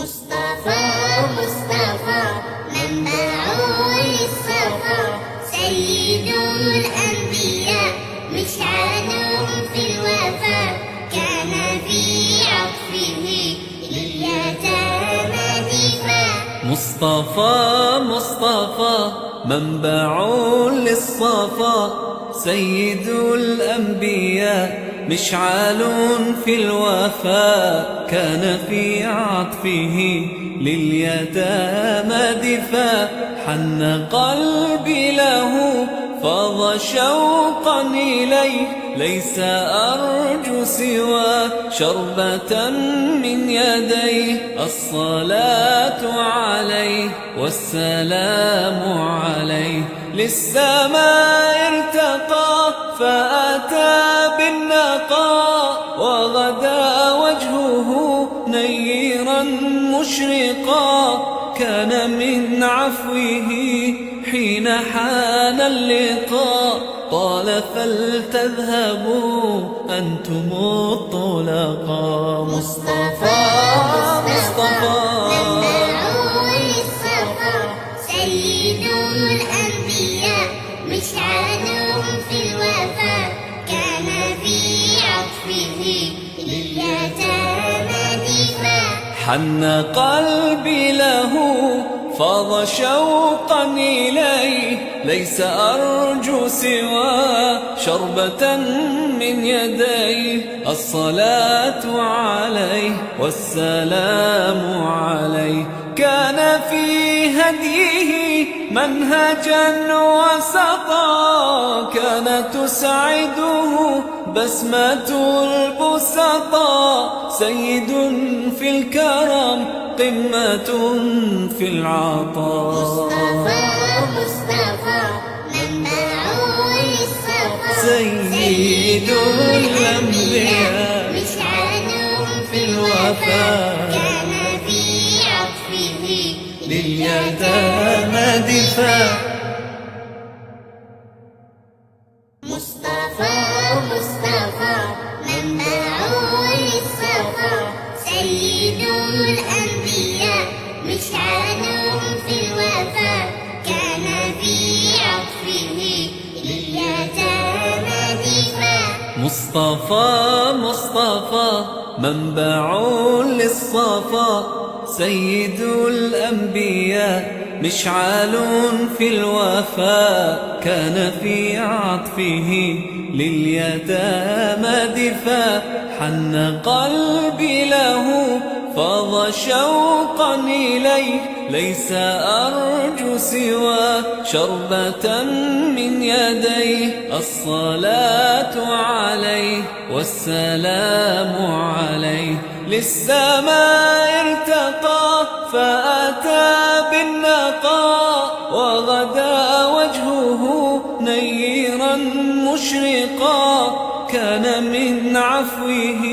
مصطفى مصطفى منبع للصفا، سيد الأنبياء مشعل في الوفا، كان في عطفه لليتامى دفا. مصطفى مصطفى منبع للصفا، سيد الأنبياء مشعل في الوفا، كان في عطفه لليتامى دفا. حن قلبي له فاض شوقا إليه، ليس أرجو سوى شربة من يديه. الصلاة عليه والسلام عليه، للسماء ارتقى فأتى بالنقاء، وغدا وجهه نيرا مشرقا. كان من عفوه حين حان اللقاء، قال فلتذهبوا أنتم الطلقاء. مصطفى مصطفى منبع للصفا، سيد الأنبياء مشعل في الوفا، كان في عطفه لليتامى دفا. حن قلبي له فاض شوقا إليه، ليس أرجو سوى شربة من يديه. الصلاة عليه والسلام عليه، كان في هديه منهجا وسطا، كان تسعده بسمة البسطاء. سيد في الكرم قمة في العطاء. مصطفى مصطفى منبع للصفا، سيد الأنبياء مشعل في الوفا، كان في عطفه لليتامى دفا. مصطفى مصطفى منبع للصفا، سيد الأنبياء مشعل في الوفا، كان في عطفه لليتامى دفا. مصطفى مصطفى منبع للصفا، سيد الأنبياء مشعل في الوفا، كان في عطفه لليتامى دفا. حن قلبي له فاض شوقا إليه، ليس أرجو سوى شربة من يديه. الصلاة عليه والسلام عليه، للسماء ارتقى فأتى بالنقاء، وغدا وجهه نيرا مشرقا. كان من عفوه